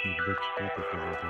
Бачка така вода.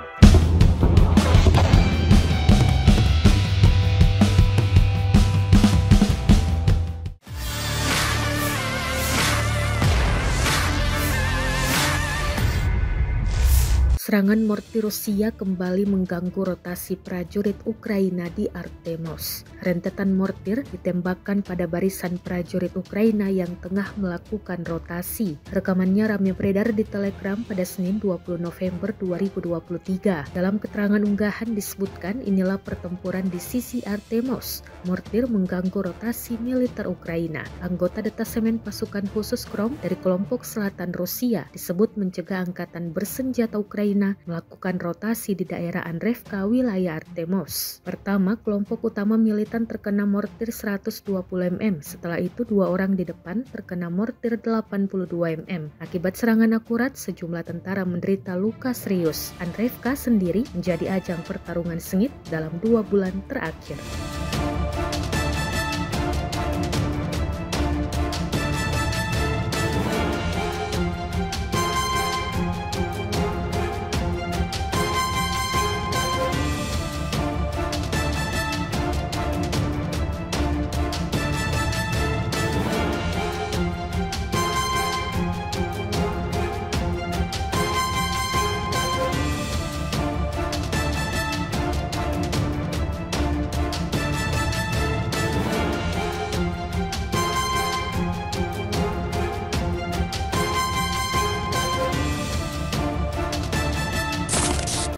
Serangan mortir Rusia kembali mengganggu rotasi prajurit Ukraina di Artemos. Rentetan mortir ditembakkan pada barisan prajurit Ukraina yang tengah melakukan rotasi. Rekamannya ramai beredar di Telegram pada Senin 20 November 2023. Dalam keterangan unggahan disebutkan inilah pertempuran di sisi Artemos. Mortir mengganggu rotasi militer Ukraina. Anggota detasemen pasukan khusus Krom dari kelompok selatan Rusia disebut mencegah angkatan bersenjata Ukraina melakukan rotasi di daerah Andrevka, wilayah Artemos. Pertama, kelompok utama militan terkena mortir 120 mm. Setelah itu, 2 orang di depan terkena mortir 82 mm. Akibat serangan akurat, sejumlah tentara menderita luka serius. Andrevka sendiri menjadi ajang pertarungan sengit dalam 2 bulan terakhir.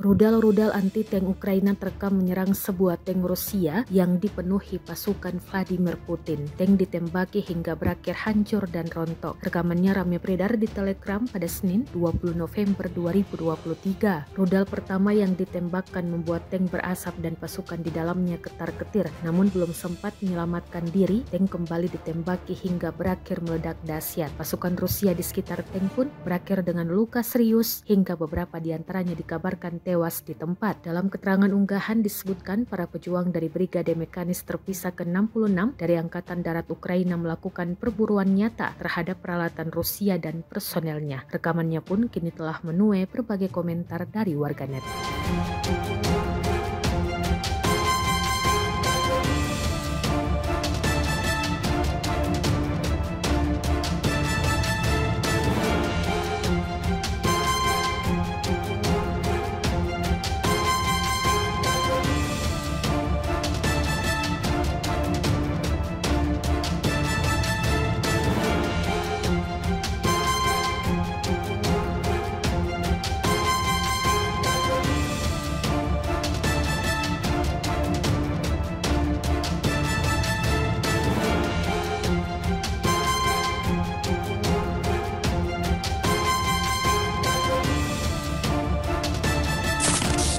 Rudal-rudal anti-tank Ukraina terekam menyerang sebuah tank Rusia yang dipenuhi pasukan Vladimir Putin. Tank ditembaki hingga berakhir hancur dan rontok. Rekamannya ramai beredar di Telegram pada Senin 20 November 2023. Rudal pertama yang ditembakkan membuat tank berasap dan pasukan di dalamnya ketar-ketir. Namun belum sempat menyelamatkan diri, tank kembali ditembaki hingga berakhir meledak dahsyat. Pasukan Rusia di sekitar tank pun berakhir dengan luka serius hingga beberapa diantaranya dikabarkan tewas di tempat. Dalam keterangan unggahan disebutkan para pejuang dari Brigade Mekanis Terpisah ke-66 dari Angkatan Darat Ukraina melakukan perburuan nyata terhadap peralatan Rusia dan personelnya. Rekamannya pun kini telah menuai berbagai komentar dari warganet.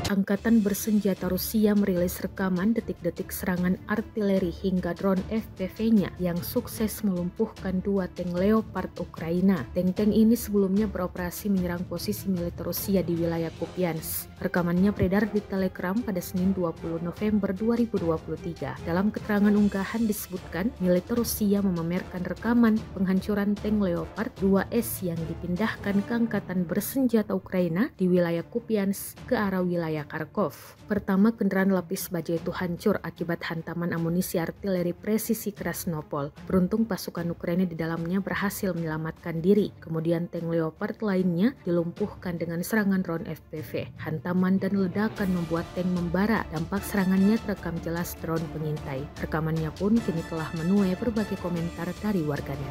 Angkatan bersenjata Rusia merilis rekaman detik-detik serangan artileri hingga drone FPV-nya yang sukses melumpuhkan 2 tank Leopard Ukraina. Tank-tank ini sebelumnya beroperasi menyerang posisi militer Rusia di wilayah Kupiansk. Rekamannya beredar di Telegram pada Senin 20 November 2023. Dalam keterangan unggahan disebutkan militer Rusia memamerkan rekaman penghancuran tank Leopard 2S yang dipindahkan ke angkatan bersenjata Ukraina di wilayah Kupiansk ke arah wilayah Kharkov. Pertama, kendaraan lapis baja itu hancur akibat hantaman amunisi artileri presisi Krasnopol. Beruntung pasukan Ukraina di dalamnya berhasil menyelamatkan diri. Kemudian tank Leopard lainnya dilumpuhkan dengan serangan drone FPV. Hantaman dan ledakan membuat tank membara. Dampak serangannya terekam jelas drone pengintai. Rekamannya pun kini telah menuai berbagai komentar dari warganet.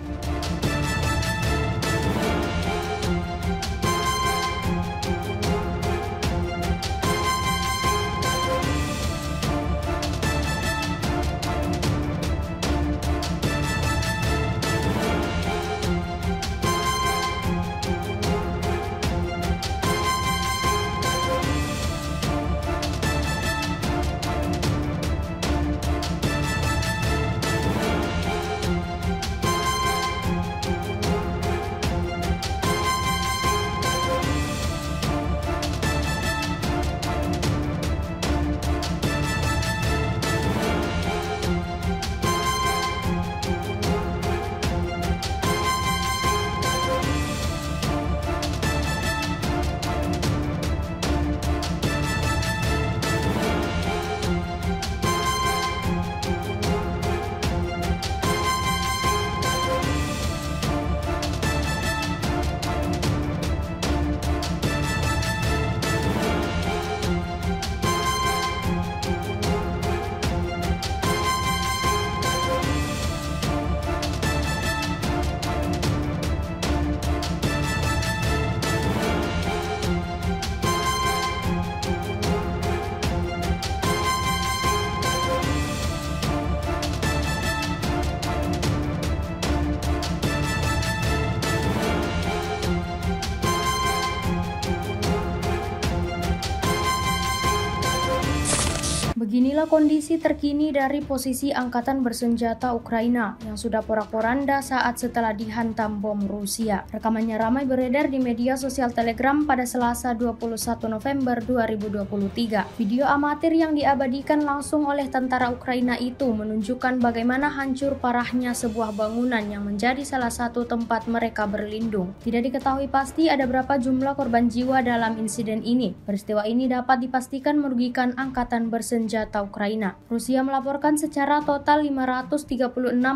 Beginilah kondisi terkini dari posisi Angkatan Bersenjata Ukraina yang sudah porak-poranda saat setelah dihantam bom Rusia. Rekamannya ramai beredar di media sosial Telegram pada Selasa 21 November 2023. Video amatir yang diabadikan langsung oleh tentara Ukraina itu menunjukkan bagaimana hancur parahnya sebuah bangunan yang menjadi salah satu tempat mereka berlindung. Tidak diketahui pasti ada berapa jumlah korban jiwa dalam insiden ini. Peristiwa ini dapat dipastikan merugikan Angkatan Bersenjata Ukraina. Rusia melaporkan secara total 536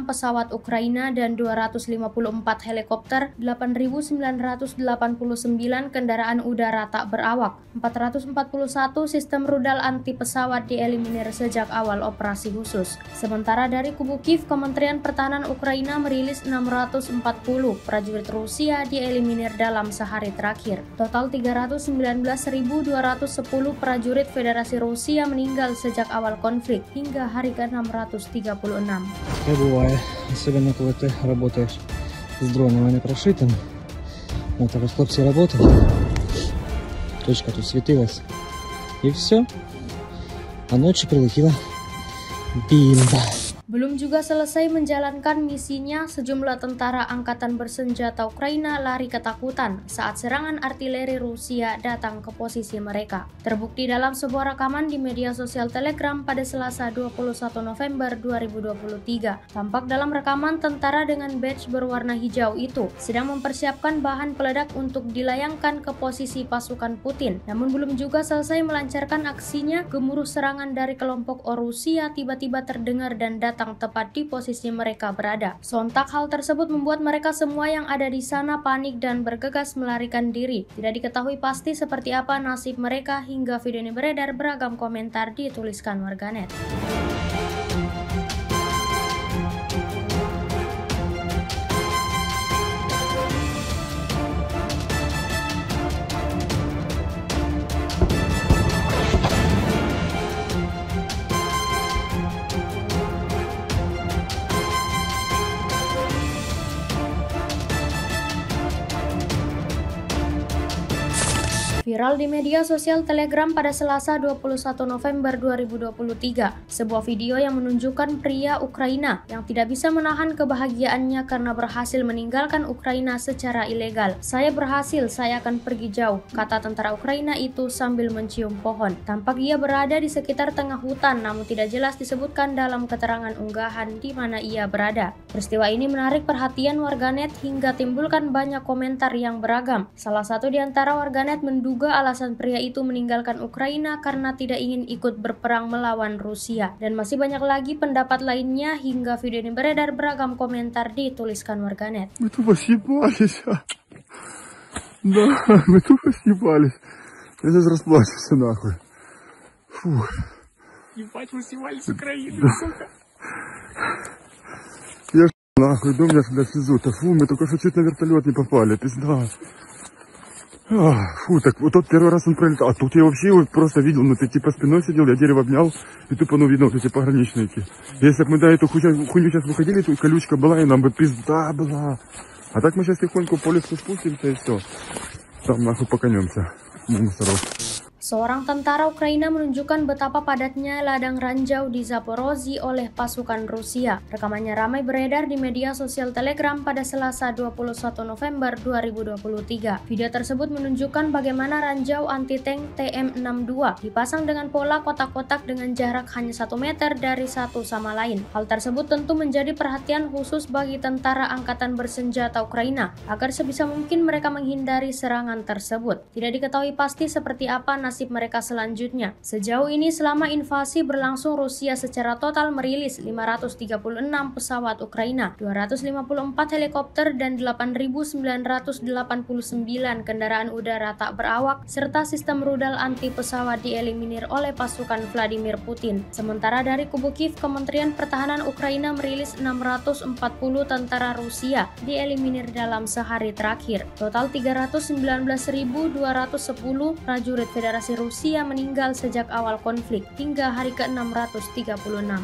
pesawat Ukraina dan 254 helikopter, 8.989 kendaraan udara tak berawak, 441 sistem rudal anti pesawat dieliminir sejak awal operasi khusus. Sementara dari kubu Kiev, Kementerian Pertahanan Ukraina merilis 640 prajurit Rusia dieliminir dalam sehari terakhir. Total 319.210 prajurit Federasi Rusia meninggal sejak awal konflik hingga hari ke-636. Так бывает, особенно когда ты работаешь с дроном, а не прошитым. Вот так вот хлопцы работали, точка тут светилась, и все, а ночью прилетела бимба. Belum juga selesai menjalankan misinya, sejumlah tentara Angkatan Bersenjata Ukraina lari ketakutan saat serangan artileri Rusia datang ke posisi mereka. Terbukti dalam sebuah rekaman di media sosial Telegram pada Selasa 21 November 2023. Tampak dalam rekaman tentara dengan badge berwarna hijau itu sedang mempersiapkan bahan peledak untuk dilayangkan ke posisi pasukan Putin. Namun belum juga selesai melancarkan aksinya, gemuruh serangan dari kelompok Rusia tiba-tiba terdengar dan datang tepat di posisi mereka berada. Sontak hal tersebut membuat mereka semua yang ada di sana panik dan bergegas melarikan diri. Tidak diketahui pasti seperti apa nasib mereka hingga video ini beredar, beragam komentar dituliskan warganet. Viral di media sosial Telegram pada Selasa 21 November 2023, sebuah video yang menunjukkan pria Ukraina yang tidak bisa menahan kebahagiaannya karena berhasil meninggalkan Ukraina secara ilegal. "Saya berhasil, saya akan pergi jauh," kata tentara Ukraina itu sambil mencium pohon. Tampak ia berada di sekitar tengah hutan, namun tidak jelas disebutkan dalam keterangan unggahan di mana ia berada. Peristiwa ini menarik perhatian warganet hingga timbulkan banyak komentar yang beragam. Salah satu di antara warganet menduga alasan pria itu meninggalkan Ukraina karena tidak ingin ikut berperang melawan Rusia. Dan masih banyak lagi pendapat lainnya hingga video ini beredar, beragam komentar dituliskan warganet. Мы тупо съебались. Да, мы тупо съебались. Я сейчас расплачусь нахуй. Фу. Ебать, мы съебались с Украины, сука. Я нахуй, дом меня сюда везут. Фу, мы только что чуть на вертолет не попали, пизда. Фу, так вот тот первый раз он пролетал, а тут я вообще его просто видел, ну ты типа спиной сидел, я дерево обнял, и тупо, ну видно вот эти пограничники. Если бы мы до эту хуйню сейчас выходили, то колючка была, и нам бы пизда была. А так мы сейчас тихонько по лесу спустимся, и все. Там нахуй поконемся, мусоров. Seorang tentara Ukraina menunjukkan betapa padatnya ladang ranjau di Zaporozhye oleh pasukan Rusia. Rekamannya ramai beredar di media sosial Telegram pada Selasa 21 November 2023. Video tersebut menunjukkan bagaimana ranjau anti-tank TM62 dipasang dengan pola kotak-kotak dengan jarak hanya 1 meter dari satu sama lain. Hal tersebut tentu menjadi perhatian khusus bagi tentara Angkatan Bersenjata Ukraina agar sebisa mungkin mereka menghindari serangan tersebut. Tidak diketahui pasti seperti apa nasib mereka selanjutnya. Sejauh ini selama invasi berlangsung, Rusia secara total merilis 536 pesawat Ukraina, 254 helikopter dan 8.989 kendaraan udara tak berawak serta sistem rudal anti pesawat dieliminir oleh pasukan Vladimir Putin. Sementara dari kubu Kiev, Kementerian Pertahanan Ukraina merilis 640 tentara Rusia dieliminir dalam sehari terakhir. Total 319.210 prajurit Federasi Rusia meninggal sejak awal konflik hingga hari ke-636.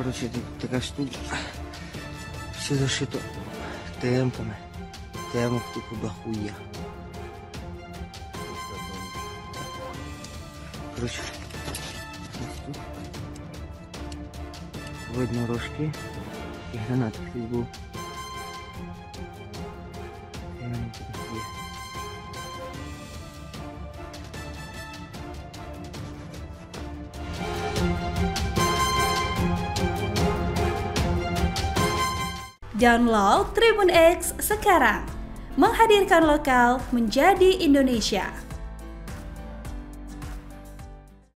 Короче, така штука. Все зашито темками. Темок тупо дохуя. Короче, тут видно рожки і гранати був. Download Tribun X sekarang, menghadirkan lokal menjadi Indonesia.